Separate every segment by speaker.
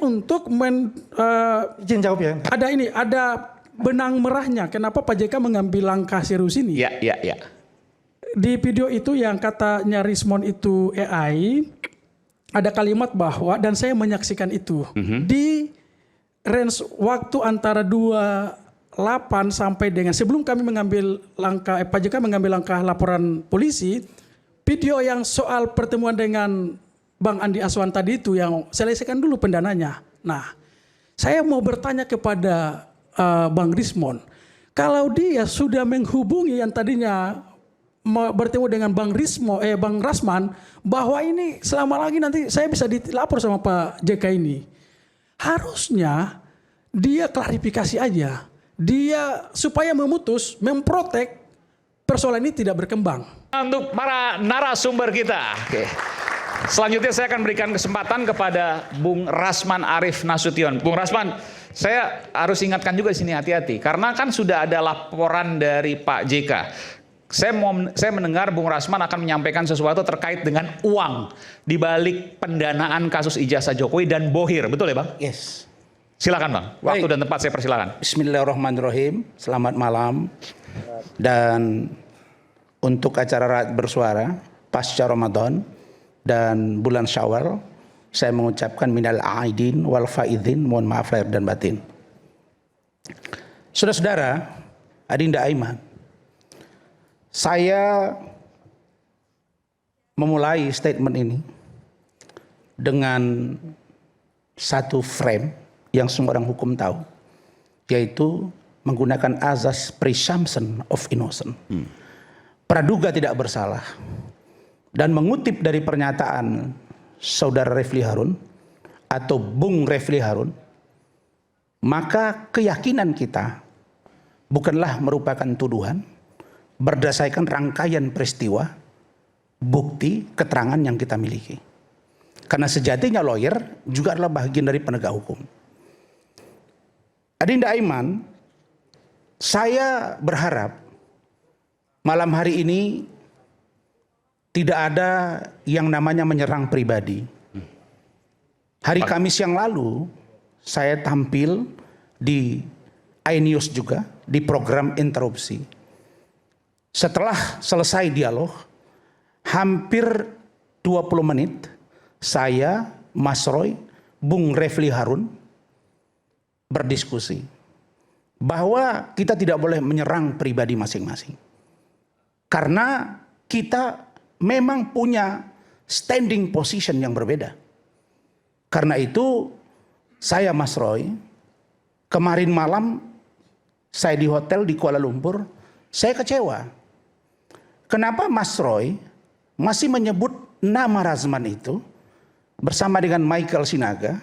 Speaker 1: untuk
Speaker 2: izin jawab ya.
Speaker 1: ada benang merahnya. Kenapa Pak JK mengambil langkah serius ini?
Speaker 3: Ya.
Speaker 1: Di video itu yang katanya Rismon itu AI, ada kalimat bahwa, dan saya menyaksikan itu, di range waktu antara 28 sampai dengan sebelum kami mengambil langkah, Pak JK mengambil langkah laporan polisi, video yang soal pertemuan dengan Bang Andi Aswan tadi itu yang selesaikan dulu pendananya. Nah, saya mau bertanya kepada Bang Rismon, kalau dia sudah menghubungi yang tadinya bertemu dengan Bang Rasman, bahwa ini selama lagi nanti saya bisa dilapor sama Pak JK ini. Harusnya dia klarifikasi aja. Dia supaya memprotek persoalan ini tidak berkembang.
Speaker 3: Untuk para narasumber kita. Oke. Selanjutnya saya akan berikan kesempatan kepada Bung Rasman Arief Nasution. Bung Rasman, saya harus ingatkan juga di sini hati-hati. Karena kan sudah ada laporan dari Pak JK. Saya mendengar Bung Rasman akan menyampaikan sesuatu terkait dengan uang di balik pendanaan kasus ijazah Jokowi dan Bohir, betul ya Bang?
Speaker 2: Yes.
Speaker 3: Silakan Bang, waktu dan tempat saya persilakan.
Speaker 2: Bismillahirrahmanirrahim, selamat malam. Dan untuk acara Rakyat Bersuara pasca Ramadan dan bulan Syawal, saya mengucapkan minal aidin wal faidin, mohon maaf lahir dan batin. Saudara-saudara, Adinda Aiman, saya memulai statement ini dengan satu frame yang semua orang hukum tahu, yaitu menggunakan azas presumption of innocence, praduga tidak bersalah, dan mengutip dari pernyataan Saudara Refli Harun atau Bung Refli Harun, maka keyakinan kita bukanlah merupakan tuduhan, berdasarkan rangkaian peristiwa, bukti, keterangan yang kita miliki. Karena sejatinya lawyer juga adalah bagian dari penegak hukum. Adinda Aiman, saya berharap malam hari ini tidak ada yang namanya menyerang pribadi. Hari Kamis yang lalu saya tampil di iNews juga di program Interupsi. Setelah selesai dialog, hampir 20 menit, saya, Mas Roy, Bung Refli Harun berdiskusi bahwa kita tidak boleh menyerang pribadi masing-masing. Karena kita memang punya standing position yang berbeda. Karena itu, saya, Mas Roy, kemarin malam saya di hotel di Kuala Lumpur, saya kecewa. Kenapa Mas Roy masih menyebut nama Rasman itu bersama dengan Michael Sinaga,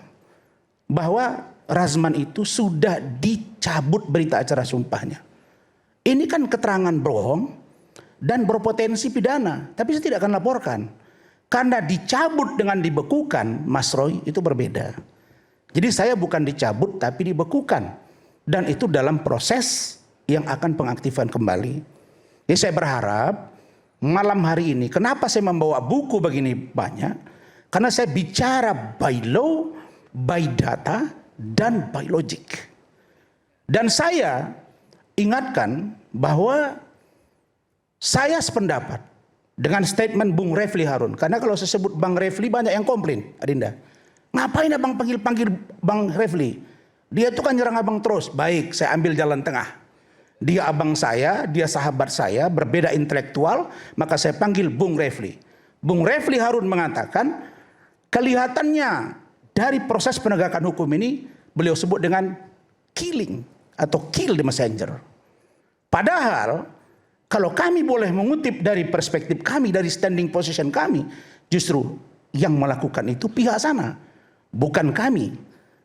Speaker 2: bahwa Rasman itu sudah dicabut berita acara sumpahnya. Ini kan keterangan bohong dan berpotensi pidana, tapi saya tidak akan laporkan. Karena dicabut dengan dibekukan, Mas Roy, itu berbeda. Jadi saya bukan dicabut tapi dibekukan, dan itu dalam proses yang akan pengaktifan kembali. Jadi saya berharap malam hari ini, kenapa saya membawa buku begini banyak? Karena saya bicara by law, by data, dan by logic. Dan saya ingatkan bahwa saya sependapat dengan statement Bung Refli Harun. Karena kalau saya sebut Bang Refli banyak yang komplain, Adinda. Ngapain abang panggil-panggil Bang Refli? Dia tuh kan nyerang abang terus. Baik, saya ambil jalan tengah. Dia abang saya, dia sahabat saya, berbeda intelektual, maka saya panggil Bung Refli. Bung Refli Harun mengatakan, kelihatannya dari proses penegakan hukum ini, beliau sebut dengan killing atau kill the messenger. Padahal, kalau kami boleh mengutip dari perspektif kami, dari standing position kami, justru yang melakukan itu pihak sana, bukan kami.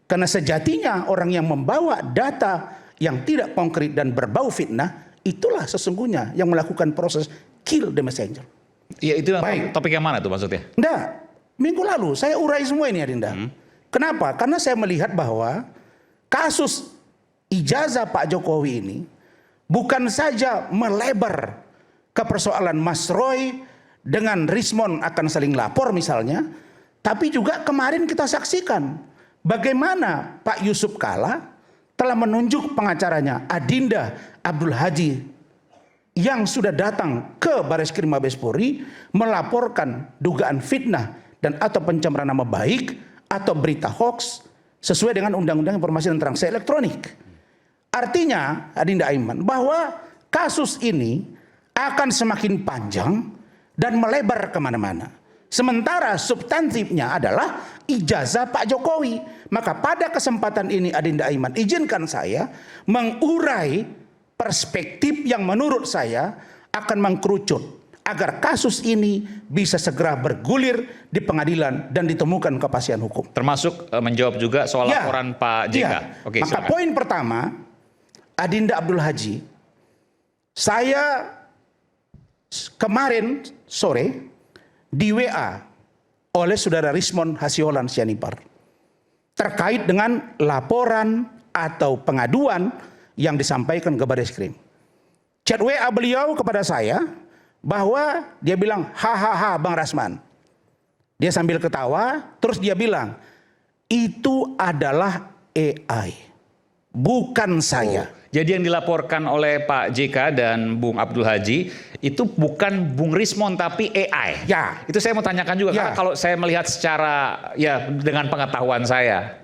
Speaker 2: Karena sejatinya orang yang membawa data yang tidak konkret dan berbau fitnah, itulah sesungguhnya yang melakukan proses kill the messenger.
Speaker 3: Ya itu topik yang mana tuh maksudnya?
Speaker 2: Enggak, minggu lalu saya urai semua ini Adinda. Kenapa? Karena saya melihat bahwa kasus ijazah Pak Jokowi ini bukan saja melebar ke persoalan Mas Roy dengan Rismon akan saling lapor misalnya, tapi juga kemarin kita saksikan bagaimana Pak Yusuf Kalla telah menunjuk pengacaranya Adinda Abdul Haji yang sudah datang ke Bareskrim Mabes Polri melaporkan dugaan fitnah dan atau pencemaran nama baik atau berita hoax sesuai dengan Undang-Undang Informasi dan Transaksi Elektronik. Artinya, Adinda Aiman, bahwa kasus ini akan semakin panjang dan melebar kemana-mana. Sementara substantifnya adalah ijazah Pak Jokowi. Maka pada kesempatan ini Adinda Aiman, izinkan saya mengurai perspektif yang menurut saya akan mengkerucut agar kasus ini bisa segera bergulir di pengadilan dan ditemukan kepastian hukum.
Speaker 3: Termasuk menjawab juga soal laporan Pak JK.
Speaker 2: Ya.
Speaker 3: Oke,
Speaker 2: maka
Speaker 3: silakan.
Speaker 2: poin pertama, Adinda Abdul Haji, saya kemarin sore di WA oleh saudara Rismon Hasiolan Sianipar terkait dengan laporan atau pengaduan yang disampaikan ke Bareskrim. Chat WA beliau kepada saya bahwa dia bilang, hahaha Bang Rasman. Dia sambil ketawa, terus dia bilang, itu adalah AI, bukan saya.
Speaker 3: Jadi yang dilaporkan oleh Pak JK dan Bung Abdul Haji itu bukan Bung Rismon tapi AI.
Speaker 2: Ya.
Speaker 3: Itu saya mau tanyakan juga karena kalau saya melihat secara dengan pengetahuan saya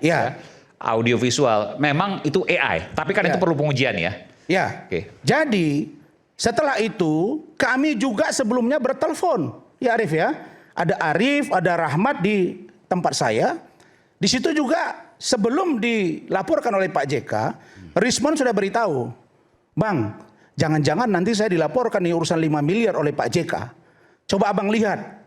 Speaker 3: audio visual memang itu AI, tapi kan itu perlu pengujian ya.
Speaker 2: Ya. Jadi setelah itu kami juga sebelumnya bertelepon. Ya Arif ya. Ada Arif, ada Rahmat di tempat saya. Di situ juga sebelum dilaporkan oleh Pak JK, Rismon sudah beritahu, Bang, jangan-jangan nanti saya dilaporkan nih urusan 5 miliar oleh Pak JK. Coba abang lihat,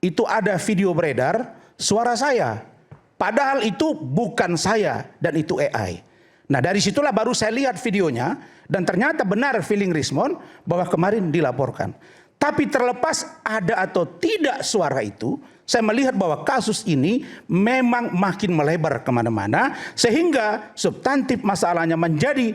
Speaker 2: itu ada video beredar, suara saya. Padahal itu bukan saya dan itu AI. Nah dari situlah baru saya lihat videonya dan ternyata benar feeling Rismon bahwa kemarin dilaporkan. Tapi terlepas ada atau tidak suara itu, saya melihat bahwa kasus ini memang makin melebar kemana-mana sehingga substantif masalahnya menjadi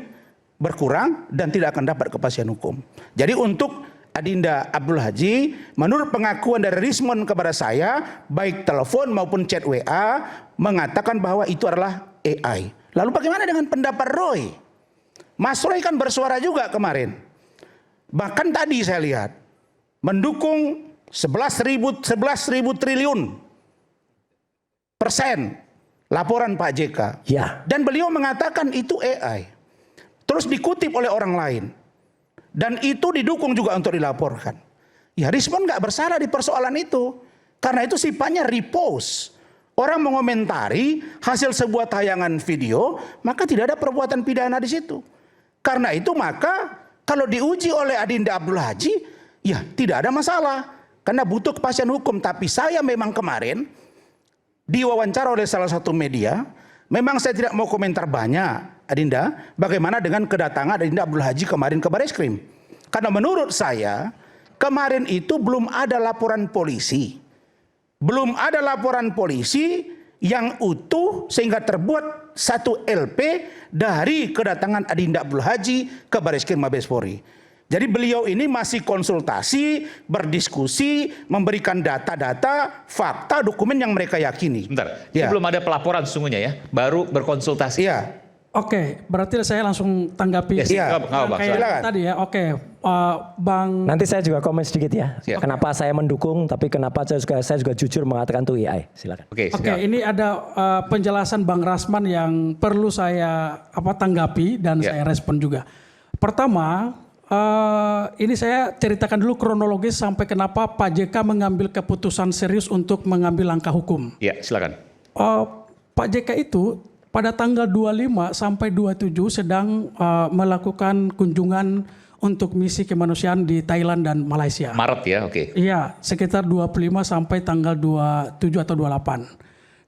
Speaker 2: berkurang dan tidak akan dapat kepastian hukum. Jadi untuk Adinda Abdul Haji, menurut pengakuan dari Rismon kepada saya, baik telepon maupun chat WA, mengatakan bahwa itu adalah AI. Lalu bagaimana dengan pendapat Roy? Mas Roy kan bersuara juga kemarin. Bahkan tadi saya lihat, mendukung 11.000 triliun persen laporan Pak JK.
Speaker 4: Ya.
Speaker 2: Dan beliau mengatakan itu AI. Terus dikutip oleh orang lain. Dan itu didukung juga untuk dilaporkan. Ya Rismon nggak bersalah di persoalan itu. Karena itu sifatnya repost. Orang mengomentari hasil sebuah tayangan video, maka tidak ada perbuatan pidana di situ. Karena itu maka kalau diuji oleh Adinda Abdul Haji, ya tidak ada masalah. Karena butuh kepastian hukum. Tapi saya memang kemarin diwawancara oleh salah satu media. Memang saya tidak mau komentar banyak Adinda. Bagaimana dengan kedatangan Adinda Abdul Haji kemarin ke Bareskrim. Karena menurut saya kemarin itu belum ada laporan polisi. Belum ada laporan polisi yang utuh sehingga terbuat satu LP dari kedatangan Adinda Abdul Haji ke Bareskrim Mabes Polri. Jadi beliau ini masih konsultasi, berdiskusi, memberikan data-data, fakta, dokumen yang mereka yakini.
Speaker 3: Bentar, ini belum ada pelaporan sesungguhnya ya, baru berkonsultasi.
Speaker 2: Iya.
Speaker 1: Oke, berarti saya langsung tanggapi
Speaker 2: Silakan.
Speaker 1: tadi ya. Oke, Bang.
Speaker 4: Nanti saya juga komen sedikit ya.
Speaker 3: Siap.
Speaker 4: Kenapa saya mendukung, tapi kenapa saya juga jujur mengatakan itu AI. Silakan.
Speaker 3: Oke,
Speaker 1: Ini ada penjelasan Bang Rasman yang perlu saya tanggapi dan saya respon juga. Pertama, ini saya ceritakan dulu kronologis sampai kenapa Pak JK mengambil keputusan serius untuk mengambil langkah hukum.
Speaker 3: Ya, silakan.
Speaker 1: Pak JK itu pada tanggal 25 sampai 27 sedang melakukan kunjungan untuk misi kemanusiaan di Thailand dan Malaysia.
Speaker 3: Maret ya, oke.
Speaker 1: Iya, sekitar 25 sampai tanggal 27 atau 28.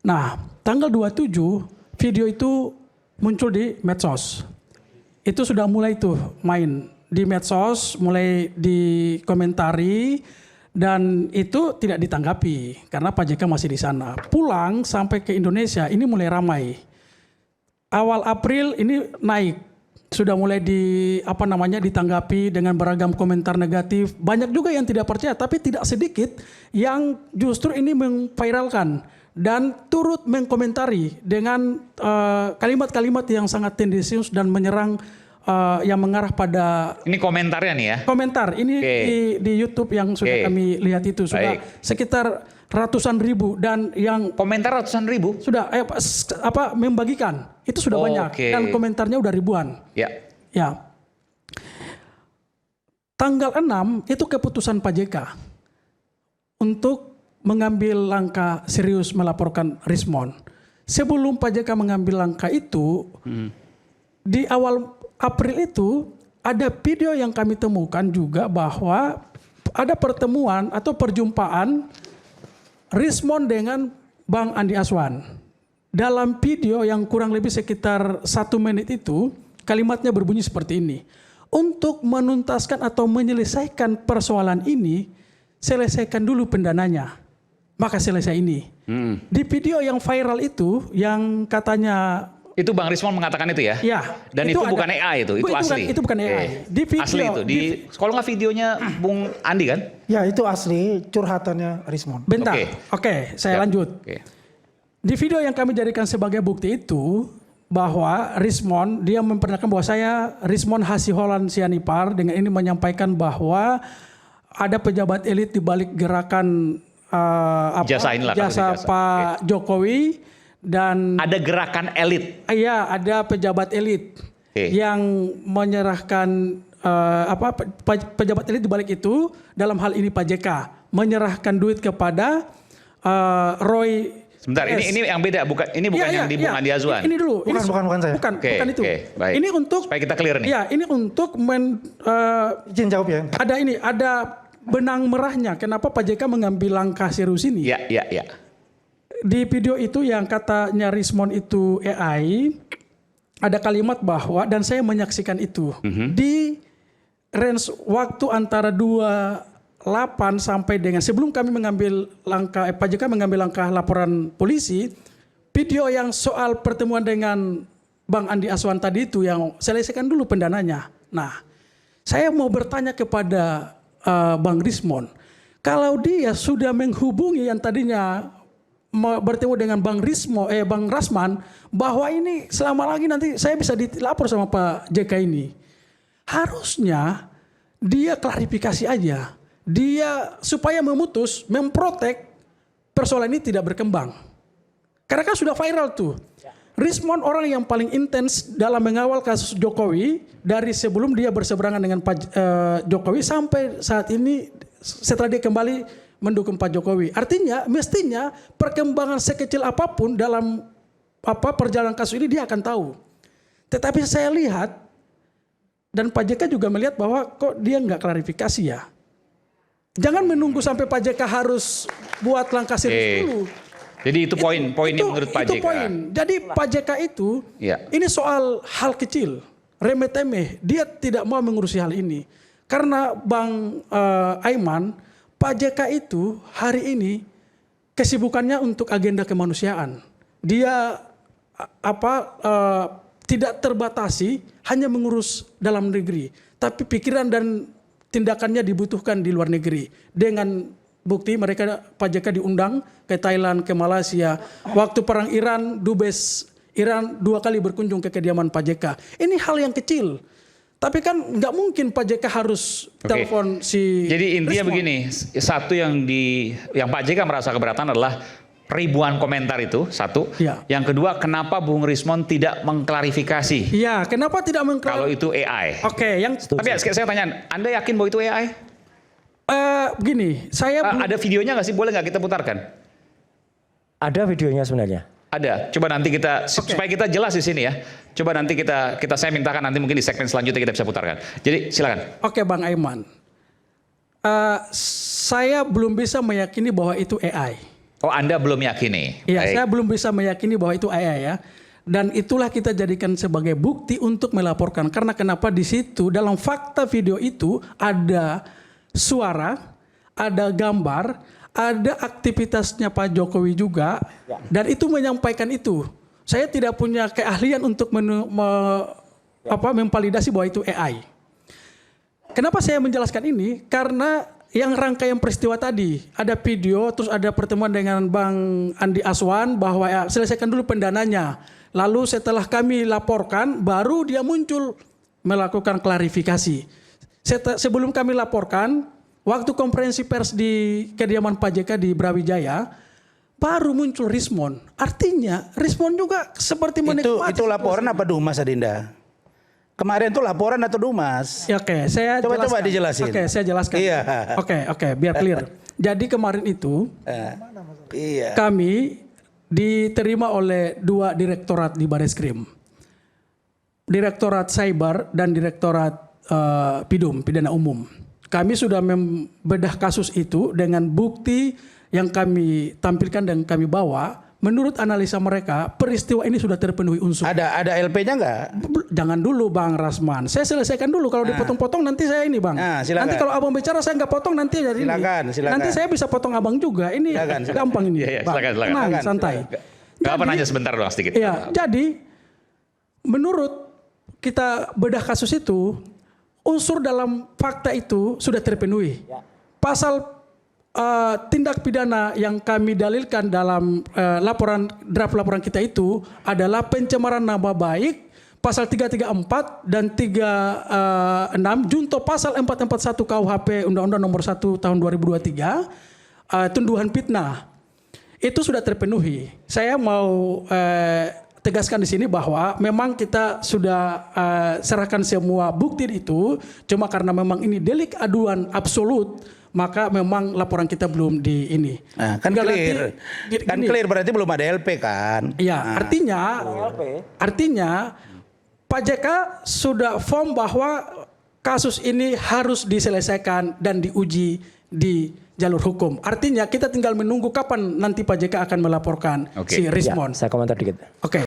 Speaker 1: Nah, tanggal 27 video itu muncul di medsos. Itu sudah mulai tuh main di medsos, mulai dikomentari, dan itu tidak ditanggapi karena Pak JK masih di sana. Pulang sampai ke Indonesia ini mulai ramai. Awal April ini naik, sudah mulai ditanggapi dengan beragam komentar negatif. Banyak juga yang tidak percaya, tapi tidak sedikit yang justru ini memviralkan dan turut mengkomentari dengan kalimat-kalimat yang sangat tendensius dan menyerang yang mengarah pada
Speaker 3: Ini komentarnya nih ya.
Speaker 1: komentar. Ini di YouTube yang sudah kami lihat itu sudah sekitar ratusan ribu, dan yang
Speaker 3: Komentar ratusan ribu.
Speaker 1: sudah membagikan itu sudah banyak, dan komentarnya udah ribuan.
Speaker 3: Ya.
Speaker 1: Ya. Tanggal 6 itu keputusan Pak JK untuk mengambil langkah serius melaporkan Rismon. Sebelum Pak JK mengambil langkah itu, di awal April itu ada video yang kami temukan juga bahwa ada pertemuan atau perjumpaan Rismon dengan Bang Andi Aswan. Dalam video yang kurang lebih sekitar 1 menit itu, kalimatnya berbunyi seperti ini. Untuk menuntaskan atau menyelesaikan persoalan ini, selesaikan dulu pendananya, maka selesai ini. Di video yang viral itu, yang katanya
Speaker 3: Itu Bang Rismon mengatakan itu ya?
Speaker 1: ya,
Speaker 3: Dan itu bukan AI itu asli.
Speaker 1: Itu bukan AI. Di video,
Speaker 3: asli itu. Kalau nggak videonya Bung Andi kan?
Speaker 5: Ya itu asli curhatannya Rismon.
Speaker 1: bentar, oke, saya lanjut.
Speaker 3: Oke.
Speaker 1: Di video yang kami jadikan sebagai bukti itu, bahwa Rismon, dia memperkenalkan bahwa saya Rismon Hasiholan Sianipar, dengan ini menyampaikan bahwa ada pejabat elit di balik gerakan jasa Pak Jokowi, dan
Speaker 3: Ada gerakan elit.
Speaker 1: iya, ada pejabat elit yang menyerahkan pejabat elit di balik itu, dalam hal ini Pak JK menyerahkan duit kepada Roy.
Speaker 3: Sebentar, ini yang beda, bukan yang di Bung Andi Azwan.
Speaker 1: Ini dulu.
Speaker 5: Bukan saya.
Speaker 1: Bukan itu.
Speaker 3: Baik.
Speaker 1: Ini untuk
Speaker 3: supaya kita clear nih.
Speaker 1: Ya, ini untuk
Speaker 5: Izin jawab ya.
Speaker 1: ada benang merahnya. Kenapa Pak JK mengambil langkah serius ini?
Speaker 3: Ya.
Speaker 1: Di video itu yang katanya Rismon itu AI, ada kalimat bahwa, dan saya menyaksikan itu, di range waktu antara 28 sampai dengan sebelum kami mengambil langkah, Pak JK mengambil langkah laporan polisi, video yang soal pertemuan dengan Bang Andi Aswan tadi itu, yang selesaikan dulu pendananya. Nah, saya mau bertanya kepada Bang Rismon, kalau dia sudah menghubungi yang tadinya bertemu dengan Bang Rasman, bahwa ini selama lagi nanti saya bisa dilapor sama Pak JK ini, harusnya dia klarifikasi aja, dia supaya memprotek persoalan ini tidak berkembang. Karena kan sudah viral tuh. Rismon orang yang paling intens dalam mengawal kasus Jokowi, dari sebelum dia berseberangan dengan Pak Jokowi sampai saat ini setelah dia kembali mendukung Pak Jokowi. Artinya mestinya perkembangan sekecil apapun dalam perjalanan kasus ini dia akan tahu. Tetapi saya lihat, dan Pak JK juga melihat bahwa kok dia nggak klarifikasi ya. Jangan menunggu sampai Pak JK harus buat langkah serius dulu.
Speaker 3: Jadi itu poinnya menurut Pak JK.
Speaker 1: Jadi Pak JK itu, ini soal hal kecil, remeh-temeh. Dia tidak mau mengurusi hal ini. Karena Bang Aiman, Pak JK itu hari ini kesibukannya untuk agenda kemanusiaan. Dia tidak terbatasi hanya mengurus dalam negeri, tapi pikiran dan tindakannya dibutuhkan di luar negeri. Dengan bukti mereka, Pak JK diundang ke Thailand, ke Malaysia. Waktu perang Iran, Dubes Iran 2 kali berkunjung ke kediaman Pak JK. Ini hal yang kecil. Tapi kan nggak mungkin Pak JK harus telepon si.
Speaker 3: Jadi intinya
Speaker 1: Rismon.
Speaker 3: begini, satu yang Pak JK merasa keberatan adalah ribuan komentar itu, satu.
Speaker 1: Ya.
Speaker 3: Yang kedua, kenapa Bung Rismon tidak mengklarifikasi
Speaker 1: Ya, kenapa tidak
Speaker 3: kalau itu AI?
Speaker 1: Oke, yang
Speaker 3: Tapi saya tanya, Anda yakin bahwa itu AI?
Speaker 1: begini, saya
Speaker 3: Ada videonya nggak sih? Boleh nggak kita putarkan?
Speaker 4: Ada videonya sebenarnya.
Speaker 3: Ada. Coba nanti kita supaya kita jelas di sini ya. Coba nanti saya mintakan nanti mungkin di segmen selanjutnya kita bisa putarkan. Jadi silakan.
Speaker 1: Oke, Bang Aiman. Saya belum bisa meyakini bahwa itu AI.
Speaker 3: Oh, Anda belum yakini.
Speaker 1: Iya,
Speaker 3: Baik.
Speaker 1: saya belum bisa meyakini bahwa itu AI ya. Dan itulah kita jadikan sebagai bukti untuk melaporkan. Karena kenapa di situ dalam fakta video itu ada suara, ada gambar, ada aktivitasnya Pak Jokowi juga, dan itu menyampaikan itu. Saya tidak punya keahlian untuk memvalidasi bahwa itu AI. Kenapa saya menjelaskan ini? Karena yang rangkaian peristiwa tadi, ada video, terus ada pertemuan dengan Bang Andi Aswan bahwa ya, selesaikan dulu pendananya. Lalu setelah kami laporkan, baru dia muncul melakukan klarifikasi. Sebelum kami laporkan, waktu konferensi pers di kediaman Pak JK di Brawijaya, baru muncul Rismon. Artinya Rismon juga seperti menikmati.
Speaker 2: Itu laporan apa Dumas, Adinda? Kemarin itu laporan atau Dumas?
Speaker 1: Ya, oke, saya
Speaker 2: Coba
Speaker 1: jelaskan.
Speaker 2: dijelasin.
Speaker 1: Oke, saya jelaskan.
Speaker 2: Iya.
Speaker 1: Oke, biar clear. Jadi kemarin itu
Speaker 2: Iya.
Speaker 1: kami diterima oleh 2 direktorat di Bareskrim. Direktorat Cyber dan Direktorat PIDUM, Pidana Umum. Kami sudah membedah kasus itu dengan bukti yang kami tampilkan dan kami bawa. Menurut analisa mereka, peristiwa ini sudah terpenuhi unsur.
Speaker 2: Ada LP-nya nggak?
Speaker 1: Jangan dulu Bang Rasman. Saya selesaikan dulu. Kalau dipotong-potong nanti saya ini Bang.
Speaker 2: Silakan.
Speaker 1: Nanti kalau Abang bicara saya nggak potong nanti jadi
Speaker 2: Silakan.
Speaker 1: Nanti saya bisa potong Abang juga. Ini
Speaker 2: Silakan.
Speaker 1: gampang ini.
Speaker 3: Iya,
Speaker 1: Bang.
Speaker 3: silakan.
Speaker 1: Tenang,
Speaker 2: Silakan.
Speaker 1: santai.
Speaker 3: Gak apa nanya sebentar doang sedikit.
Speaker 1: Iya, jadi menurut kita bedah kasus itu, unsur dalam fakta itu sudah terpenuhi. Pasal tindak pidana yang kami dalilkan dalam draft laporan kita itu adalah pencemaran nama baik, pasal 334 dan 36 junto pasal 441 KUHP Undang-Undang Nomor 1 Tahun 2023 tuduhan fitnah. Itu sudah terpenuhi. Saya mau tegaskan di sini bahwa memang kita sudah serahkan semua bukti itu, cuma karena memang ini delik aduan absolut, maka memang laporan kita belum di ini.
Speaker 2: Nah, kan clear. Kan clear berarti belum ada LP kan?
Speaker 1: Iya, artinya Pak JK sudah firm bahwa kasus ini harus diselesaikan dan diuji di jalur hukum. Artinya kita tinggal menunggu kapan nanti Pak JK akan melaporkan si Rismon.
Speaker 4: Ya, saya komentar dikit.
Speaker 1: Oke.